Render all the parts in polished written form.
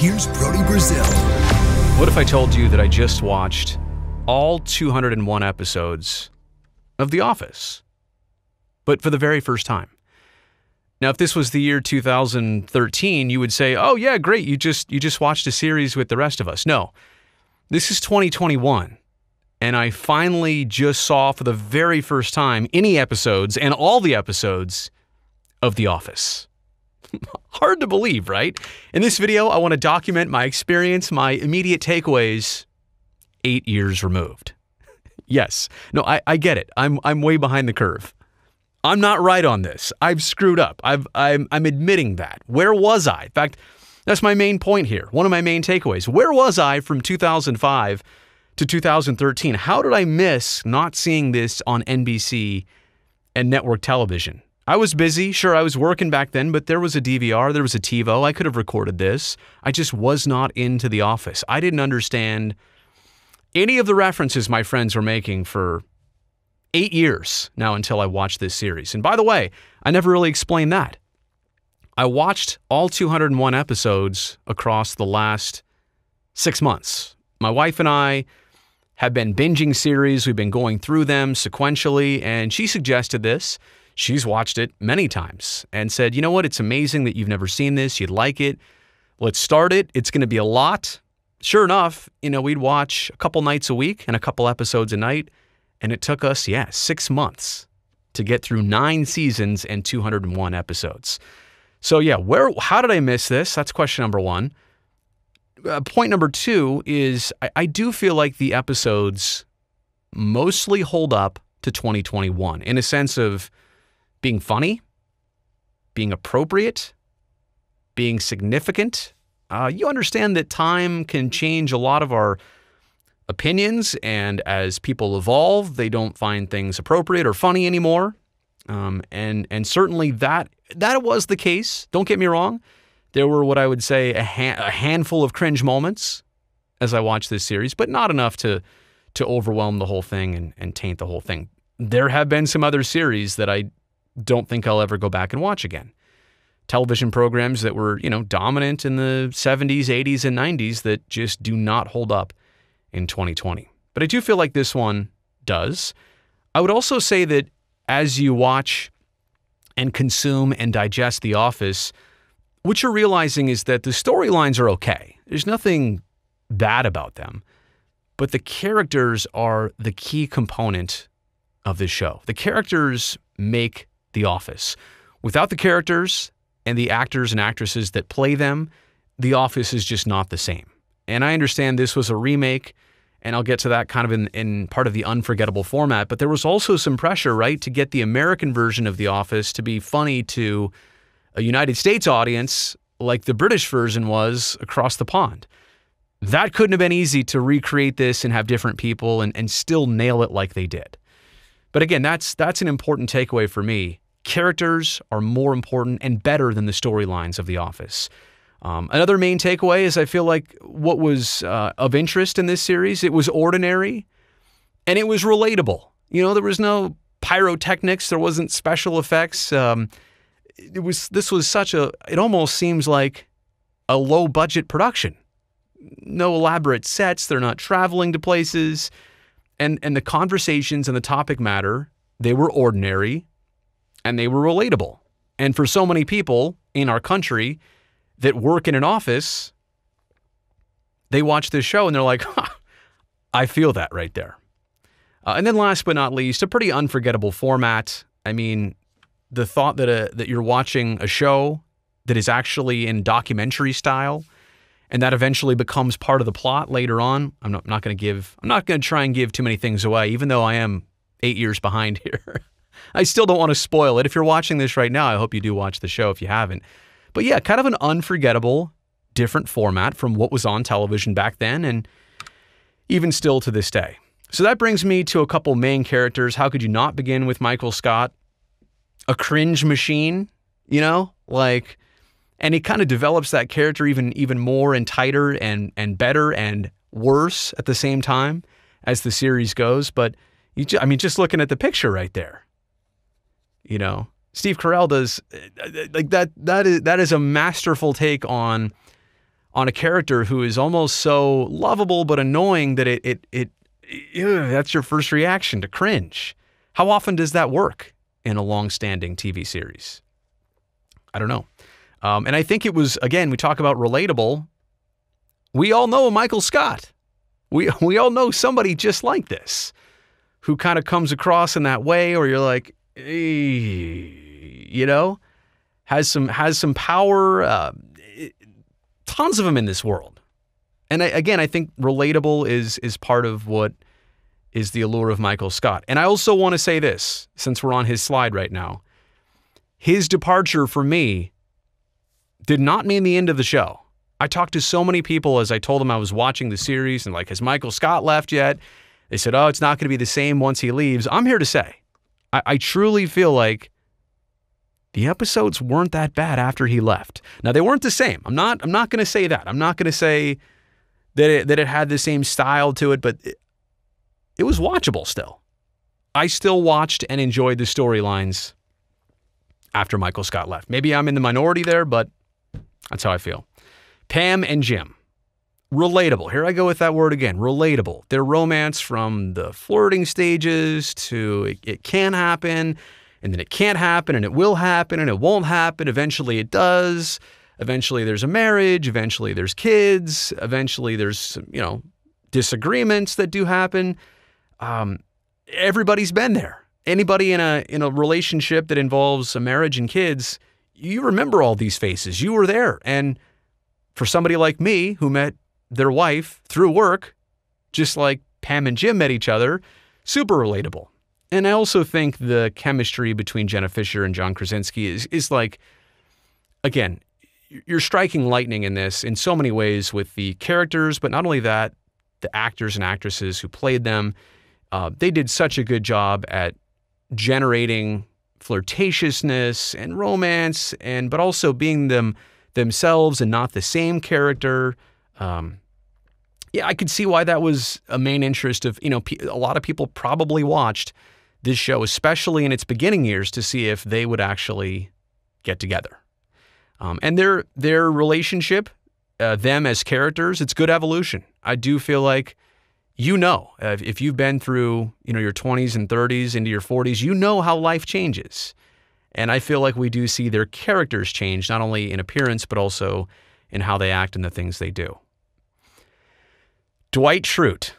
here's Brody Brazil. What if I told you that I just watched all 201 episodes of The Office, but for the very first time? Now, if this was the year 2013, you would say, oh yeah, great, you just watched a series with the rest of us. No, this is 2021, and I finally just saw for the very first time any episodes and all the episodes of The Office. Hard to believe, right? In this video, I want to document my experience, my immediate takeaways 8 years removed. Yes, no, I get it. I'm way behind the curve. I'm not right on this. I've screwed up. I'm admitting that. Where was I? In fact, that's my main point here. One of my main takeaways. Where was I from 2005 to 2013? How did I miss not seeing this on NBC and network television? I was busy. Sure, I was working back then, but there was a DVR, there was a TiVo. I could have recorded this. I just was not into The Office. I didn't understand any of the references my friends were making for 8 years now until I watched this series. And by the way, I never really explained that. I watched all 201 episodes across the last 6 months. My wife and I have been binging series. We've been going through them sequentially, and she suggested this. She's watched it many times and said, you know what? It's amazing that you've never seen this. You'd like it. Let's start it. It's going to be a lot. Sure enough, we'd watch a couple nights a week and a couple episodes a night. And it took us, 6 months to get through 9 seasons and 201 episodes. So how did I miss this? That's question number one. Point number two is I do feel like the episodes mostly hold up to 2021 in a sense of being funny, being appropriate, being significant. You understand that time can change a lot of our opinions, and as people evolve, they don't find things appropriate or funny anymore. And certainly that was the case. Don't get me wrong. There were what I would say a handful of cringe moments as I watched this series, but not enough to overwhelm the whole thing and taint the whole thing. There have been some other series that I don't think I'll ever go back and watch again. Television programs that were, dominant in the 70s, 80s, and 90s that just do not hold up in 2020. But I do feel like this one does. I would also say that as you watch and consume and digest The Office, what you're realizing is that the storylines are okay. There's nothing bad about them. But the characters are the key component of this show. The characters make The Office. Without the characters and the actors and actresses that play them, The Office is just not the same. And I understand this was a remake, and I'll get to that kind of in part of the unforgettable format, but there was also some pressure, right, to get the American version of The Office to be funny to a United States audience like the British version was across the pond. That couldn't have been easy to recreate this and have different people and still nail it like they did. But again, that's an important takeaway for me. Characters are more important and better than the storylines of The Office. Another main takeaway is I feel like what was of interest in this series, it was ordinary and it was relatable. There was no pyrotechnics, there wasn't special effects. It almost seems like a low budget production. No elaborate sets, they're not traveling to places. And the conversations and the topic matter, they were ordinary and they were relatable. And for so many people in our country that work in an office, they watch this show and they're like, I feel that right there. And then last but not least, a pretty unforgettable format. I mean, the thought that you're watching a show that is actually in documentary style and that eventually becomes part of the plot later on. I'm not going to try and give too many things away, even though I am 8 years behind here. I still don't want to spoil it. If you're watching this right now, I hope you do watch the show if you haven't. But yeah, kind of an unforgettable, different format from what was on television back then and even still to this day. So that brings me to a couple main characters. How could you not begin with Michael Scott? A cringe machine, and he kind of develops that character even more and tighter and better and worse at the same time as the series goes. But just looking at the picture right there, Steve Carell does like that. That is a masterful take on on a character who is almost so lovable but annoying that that's your first reaction, to cringe. How often does that work in a long-standing TV series? I don't know. And I think it was, again, we talk about relatable. We all know Michael Scott. We all know somebody just like this who kind of comes across in that way, or you're like, you know, has some power. Tons of them in this world. And I think relatable is part of what is the allure of Michael Scott. And I also want to say this, since we're on his slide right now. His departure for me did not mean the end of the show. I talked to so many people as I told them I was watching the series and like, has Michael Scott left yet? They said, oh, it's not going to be the same once he leaves. I'm here to say, I truly feel like the episodes weren't that bad after he left. Now, they weren't the same. I'm not going to say that. I'm not going to say that it had the same style to it, but it was watchable still. I still watched and enjoyed the storylines after Michael Scott left. Maybe I'm in the minority there, but that's how I feel. Pam and Jim. Relatable. Here I go with that word again. Relatable. Their romance from the flirting stages to it can happen, and then it can't happen, and it will happen, and it won't happen. Eventually it does. Eventually there's a marriage. Eventually there's kids. Eventually there's, disagreements that do happen. Everybody's been there. Anybody in a relationship that involves a marriage and kids, you remember all these faces. You were there. And for somebody like me who met their wife through work, just like Pam and Jim met each other, super relatable. And I also think the chemistry between Jenna Fischer and John Krasinski is like, again, you're striking lightning in this in so many ways with the characters, but not only that, the actors and actresses who played them. They did such a good job at generating flirtatiousness and romance, but also being themselves and not the same character. I could see why that was a main interest of, a lot of people probably watched this show, especially in its beginning years, to see if they would actually get together. And their relationship, them as characters, it's good evolution. I do feel like, if you've been through, your 20s and 30s into your 40s, you know how life changes. And I feel like we do see their characters change, not only in appearance, but also in how they act and the things they do. Dwight Schrute,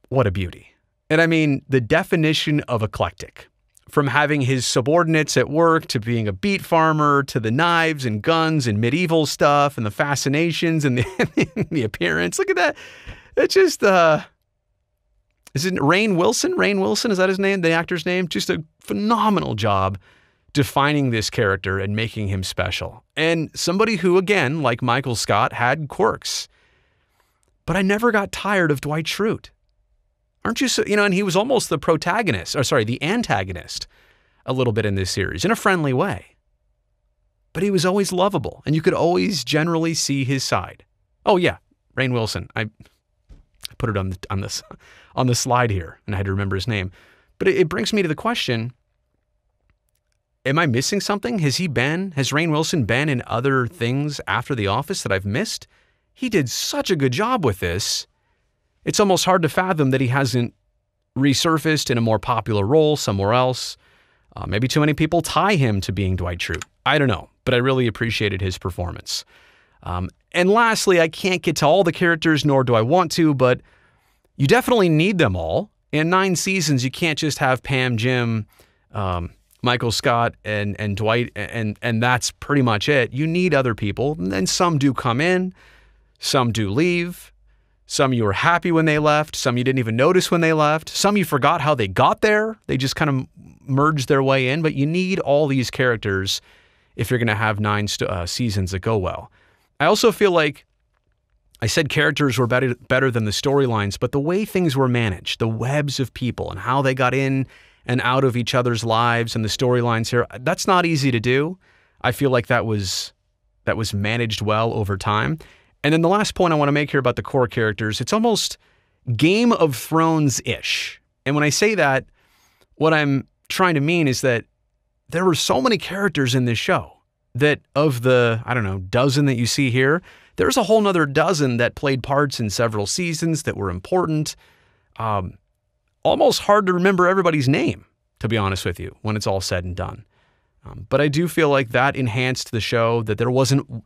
what a beauty. And I mean, the definition of eclectic. From having his subordinates at work, to being a beet farmer, to the knives and guns and medieval stuff and the fascinations and the appearance. Look at that. It's just, is it Rainn Wilson? Rainn Wilson, is that his name? The actor's name? Just a phenomenal job defining this character and making him special. And somebody who, again, like Michael Scott, had quirks. But I never got tired of Dwight Schrute. Aren't you so, and he was almost the antagonist a little bit in this series, in a friendly way. But he was always lovable, and you could always generally see his side. Oh yeah, Rainn Wilson. I put it on the slide here, and I had to remember his name. But it brings me to the question, am I missing something? Has Rainn Wilson been in other things after The Office that I've missed? He did such a good job with this. It's almost hard to fathom that he hasn't resurfaced in a more popular role somewhere else. Maybe too many people tie him to being Dwight Schrute. I don't know, but I really appreciated his performance. And lastly, I can't get to all the characters, nor do I want to, but you definitely need them all. In 9 seasons, you can't just have Pam, Jim, Michael Scott, and Dwight, and that's pretty much it. You need other people, and some do come in, some do leave. Some you were happy when they left. Some you didn't even notice when they left. Some you forgot how they got there. They just kind of merged their way in. But you need all these characters if you're going to have 9 seasons that go well. I also feel like I said characters were better than the storylines, but the way things were managed, the webs of people and how they got in and out of each other's lives and the storylines here, that's not easy to do. I feel like that was managed well over time. And then the last point I want to make here about the core characters, it's almost Game of Thrones-ish. And when I say that, what I'm trying to mean is that there were so many characters in this show. that of the, I don't know, dozen that you see here, there's a whole nother dozen that played parts in several seasons that were important. Almost hard to remember everybody's name, to be honest with you, when it's all said and done. But I do feel like that enhanced the show, that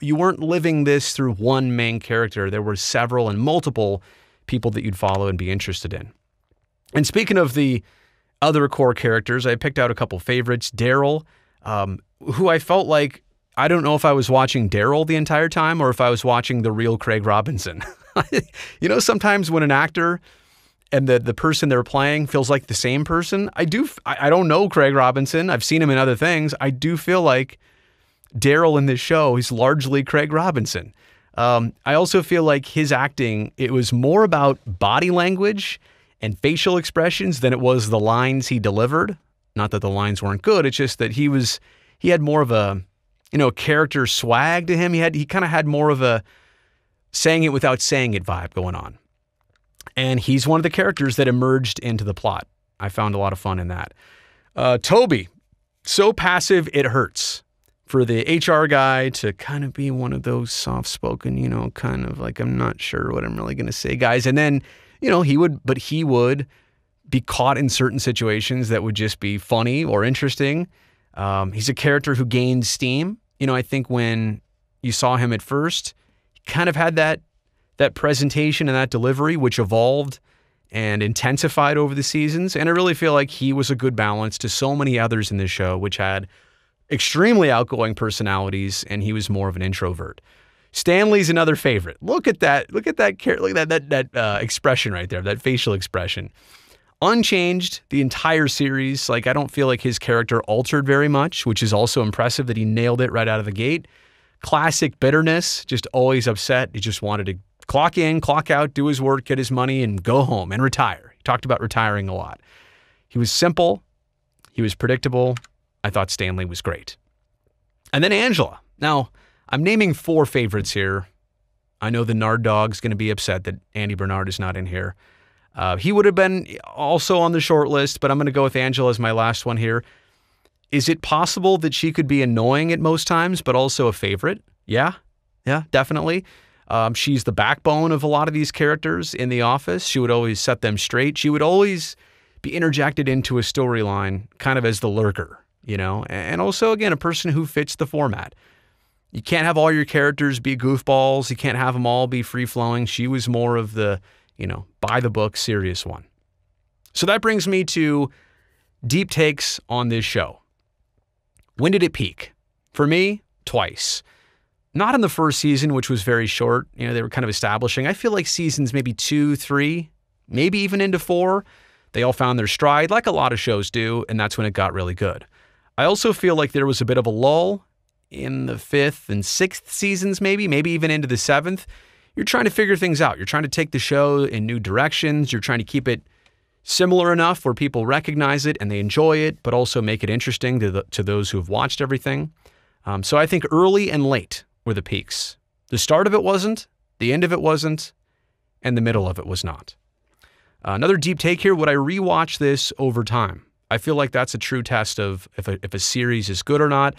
you weren't living this through one main character. There were several and multiple people that you'd follow and be interested in. And speaking of the other core characters, I picked out a couple favorites. DARRYL, who I felt like, I don't know if I was watching DARRYL the entire time or if I was watching the real Craig Robinson. You know, sometimes when an actor and the person they're playing feels like the same person. I don't know Craig Robinson. I've seen him in other things. I do feel like DARRYL in this show is largely Craig Robinson. I also feel like his acting, it was more about body language and facial expressions than it was the lines he delivered. Not that the lines weren't good. It's just that he had more of a, character swag to him. He kind of had more of a saying it without saying it vibe going on. And he's one of the characters that emerged into the plot. I found a lot of fun in that. Toby, so passive it hurts. For the HR guy to kind of be one of those soft-spoken, kind of like, I'm not sure what I'm really going to say, guys. And then, he would be caught in certain situations that would just be funny or interesting. He's a character who gained steam. I think when you saw him at first, he kind of had that presentation and that delivery, which evolved and intensified over the seasons. And I really feel like he was a good balance to so many others in this show, which had extremely outgoing personalities, and he was more of an introvert. Stanley's another favorite. Look at that expression right there, that facial expression. Unchanged the entire series. I don't feel like his character altered very much, which is also impressive that he nailed it right out of the gate. Classic bitterness, just always upset. He just wanted to clock in, clock out, do his work, get his money, and go home and retire. He talked about retiring a lot. He was simple. He was predictable. I thought Stanley was great. And then Angela. Now, I'm naming 4 favorites here. I know the Nard Dog's going to be upset that Andy Bernard is not in here. He would have been also on the short list, but I'm going to go with Angela as my last one here. Is it possible that she could be annoying at most times, but also a favorite? Yeah, definitely. She's the backbone of a lot of these characters in The Office. She would always set them straight. She would always be interjected into a storyline kind of as the lurker, and also, again, a person who fits the format. You can't have all your characters be goofballs. You can't have them all be free-flowing. She was more of the, by the book, serious one. So that brings me to deep takes on this show. When did it peak? For me, twice. Not in the first season, which was very short. They were kind of establishing. I feel like seasons maybe 2, 3, maybe even into 4, they all found their stride, like a lot of shows do, and that's when it got really good. I also feel like there was a bit of a lull in the 5th and 6th seasons, maybe even into the 7th. You're trying to figure things out. You're trying to take the show in new directions. You're trying to keep it similar enough where people recognize it and they enjoy it, but also make it interesting to those who have watched everything. So I think early and late were the peaks. The start of it wasn't, the end of it wasn't, and the middle of it was not. Another deep take here, would I rewatch this over time? I feel like that's a true test of if a series is good or not.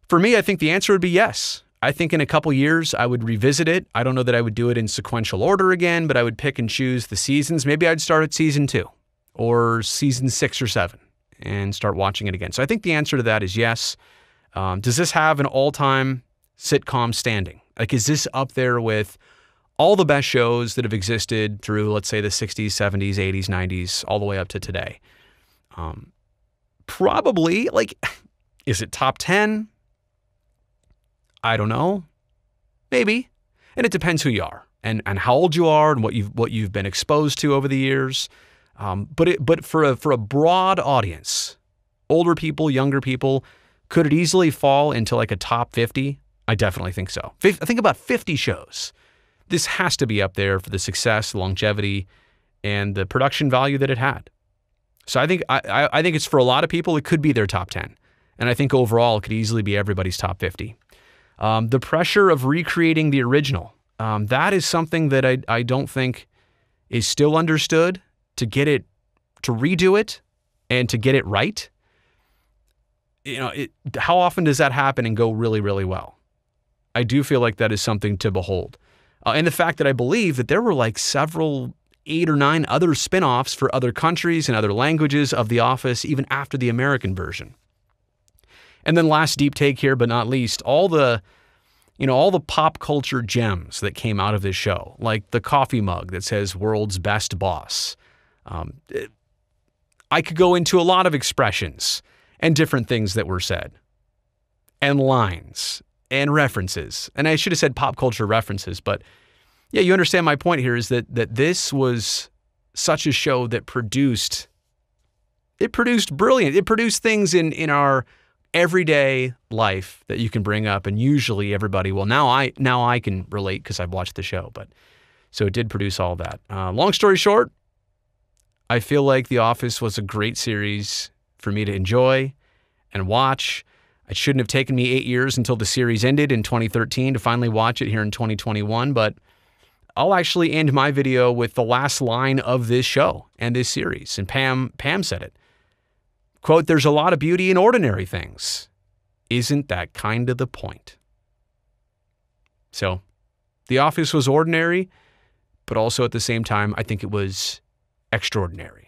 For me, I think the answer would be yes. I think in a couple years, I would revisit it. I don't know that I would do it in sequential order again, but I would pick and choose the seasons. Maybe I'd start at season 2 or season 6 or 7 and start watching it again. So I think the answer to that is yes. Does this have an all-time sitcom standing? Is this up there with all the best shows that have existed through, let's say, the 60s, 70s, 80s, 90s, all the way up to today? Probably. Is it top 10? I don't know. Maybe. And it depends who you are and how old you are and what you've been exposed to over the years. But for a broad audience, older people, younger people, could it easily fall into a top 50? I definitely think so. I think about 50 shows. This has to be up there for the success, longevity, and the production value that it had. So I think it's, for a lot of people, it could be their top 10. And I think overall it could easily be everybody's top 50. The pressure of recreating the original, that is something that I don't think is still understood. To redo it and to get it right, how often does that happen and go really, really well? I do feel like that is something to behold. And the fact that I believe that there were like several 8 or 9 other spin-offs for other countries and other languages of The Office, even after the American version. And then last deep take here, but not least, all the pop culture gems that came out of this show, like the coffee mug that says "World's Best Boss." I could go into a lot of expressions and different things that were said, and lines, and references. And I should have said pop culture references, but yeah, you understand my point here is that this was such a show that produced brilliant. It produced things in our everyday life that you can bring up, and usually everybody, well, now I can relate because I've watched the show, but so it did produce all that. Long story short, I feel like The Office was a great series for me to enjoy and watch. It shouldn't have taken me 8 years until the series ended in 2013 to finally watch it here in 2021, but I'll actually end my video with the last line of this show and this series, and Pam said it. Quote, "There's a lot of beauty in ordinary things. Isn't that kind of the point?" So, The Office was ordinary, but also at the same time, I think it was extraordinary.